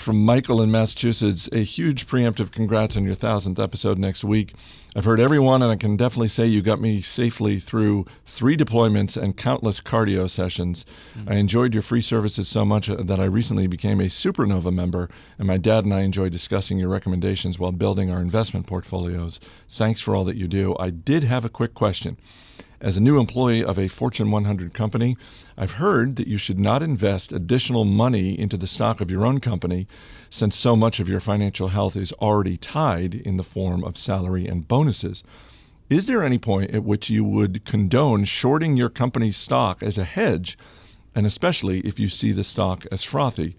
from Michael in Massachusetts. A huge preemptive congrats on your 1,000th episode next week. I've heard everyone, and I can definitely say you got me safely through 3 deployments and countless cardio sessions. I enjoyed your free services so much that I recently became a Supernova member, and my dad and I enjoyed discussing your recommendations while building our investment portfolios. Thanks for all that you do. I did have a quick question. As a new employee of a Fortune 100 company, I've heard that you should not invest additional money into the stock of your own company since so much of your financial health is already tied in the form of salary and bonuses. Is there any point at which you would condone shorting your company's stock as a hedge, and especially if you see the stock as frothy?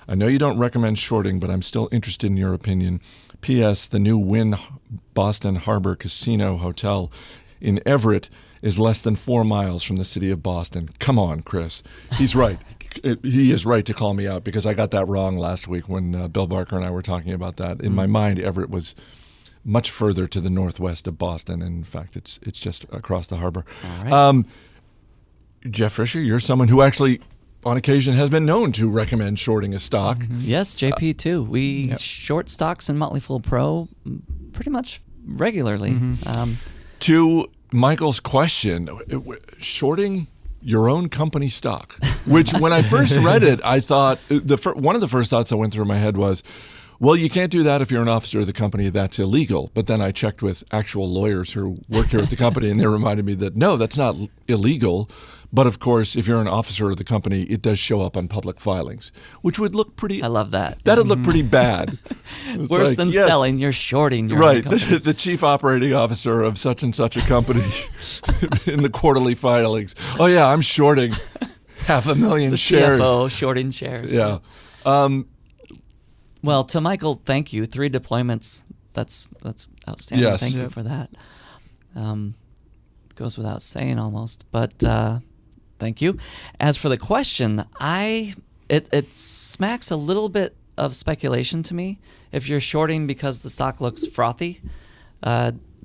I know you don't recommend shorting, but I'm still interested in your opinion. P.S. The new Wynn Boston Harbor Casino Hotel in Everett is less than 4 miles from the city of Boston. Come on, Chris. He's right. He is right to call me out because I got that wrong last week when Bill Barker and I were talking about that. In my mind, Everett was much further to the northwest of Boston. In fact, it's just across the harbor. All right. Jeff Fisher, you're someone who actually, on occasion, has been known to recommend shorting a stock. Yes, JP too. We short stocks in Motley Fool Pro pretty much regularly. To Michael's question, shorting your own company stock, which when I first read it, I thought one of the first thoughts that went through my head was, well, you can't do that if you're an officer of the company. That's illegal. But then I checked with actual lawyers who work here at the company, and they reminded me that, no, that's not illegal. But, of course, if you're an officer of the company, it does show up on public filings, which would look pretty... I love that. That would look pretty bad. Worse than selling, you're shorting your right. own company. The chief operating officer of such and such a company in the quarterly filings. Oh, yeah, I'm shorting 500,000 shares. The CFO shorting shares. Yeah. Well, to Michael, thank you. 3 deployments. That's outstanding. Yes. Thank you for that. Goes without saying almost, but thank you. As for the question, it smacks a little bit of speculation to me. If you're shorting because the stock looks frothy,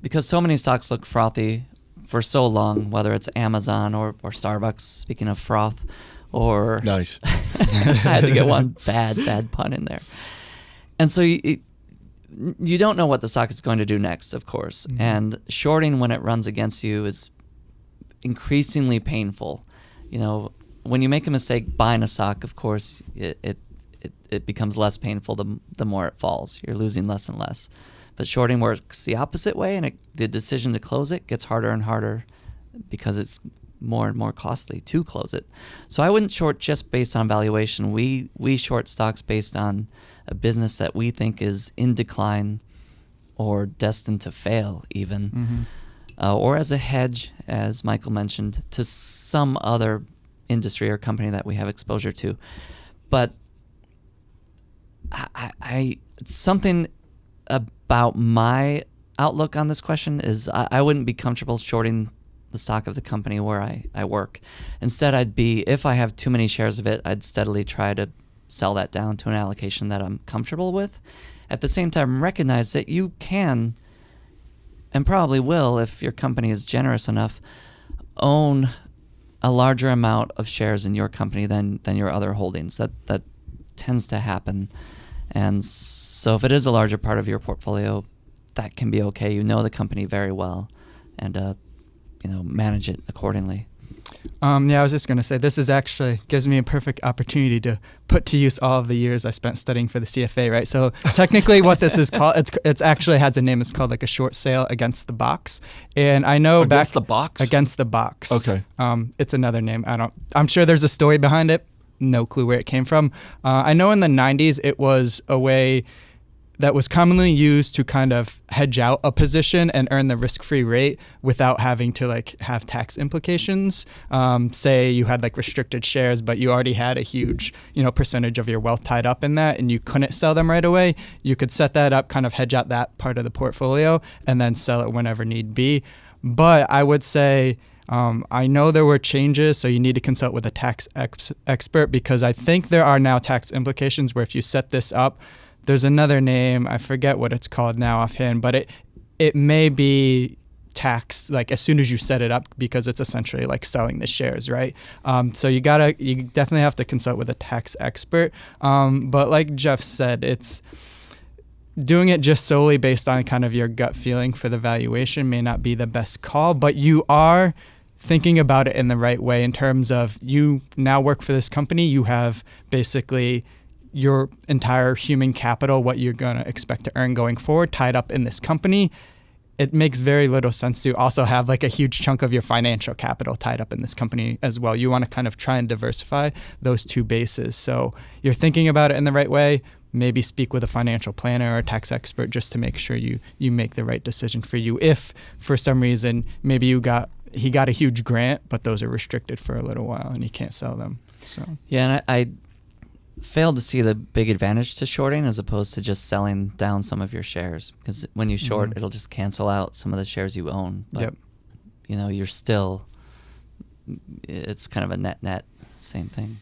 because so many stocks look frothy for so long, whether it's Amazon or Starbucks, speaking of froth, or... Nice. I had to get one bad pun in there. And so you don't know what the stock is going to do next, of course. And shorting when it runs against you is increasingly painful. You know, when you make a mistake buying a stock, of course, it becomes less painful the more it falls. You're losing less and less. But shorting works the opposite way, and the decision to close it gets harder and harder because it's more and more costly to close it. So I wouldn't short just based on valuation. We short stocks based on a business that we think is in decline or destined to fail even, or as a hedge, as Michael mentioned, to some other industry or company that we have exposure to. But something about my outlook on this question is I wouldn't be comfortable shorting the stock of the company where I work. Instead, if I have too many shares of it, I'd steadily try to sell that down to an allocation that I'm comfortable with. At the same time, recognize that you can, and probably will if your company is generous enough, own a larger amount of shares in your company than your other holdings. That tends to happen. And so if it is a larger part of your portfolio, that can be okay. You know the company very well, and manage it accordingly. I was just going to say, this is actually gives me a perfect opportunity to put to use all of the years I spent studying for the CFA, right? So technically what this is called, it's actually has a name. It's called like a short sale against the box. And I know Against the box? Against the box. Okay. It's another name. I'm sure there's a story behind it. No clue where it came from. I know in the 90s it was a way that was commonly used to kind of hedge out a position and earn the risk-free rate without having to have tax implications. Say you had restricted shares, but you already had a huge percentage of your wealth tied up in that, and you couldn't sell them right away. You could set that up, kind of hedge out that part of the portfolio, and then sell it whenever need be. But I would say, I know there were changes, so you need to consult with a tax expert, because I think there are now tax implications where if you set this up, there's another name, I forget what it's called now offhand, but it may be taxed like as soon as you set it up, because it's essentially like selling the shares, right? So you definitely have to consult with a tax expert. But like Jeff said, it's doing it just solely based on kind of your gut feeling for the valuation may not be the best call, but you are thinking about it in the right way in terms of you now work for this company. You have basically your entire human capital, what you're going to expect to earn going forward, tied up in this company. It makes very little sense to also have like a huge chunk of your financial capital tied up in this company as well. You want to kind of try and diversify those two bases. So you're thinking about it in the right way. Maybe speak with a financial planner or a tax expert just to make sure you make the right decision for you. If for some reason maybe he got a huge grant, but those are restricted for a little while and he can't sell them. So yeah, and I failed to see the big advantage to shorting as opposed to just selling down some of your shares, because when you short, it'll just cancel out some of the shares you own. But you're still, it's kind of a net same thing.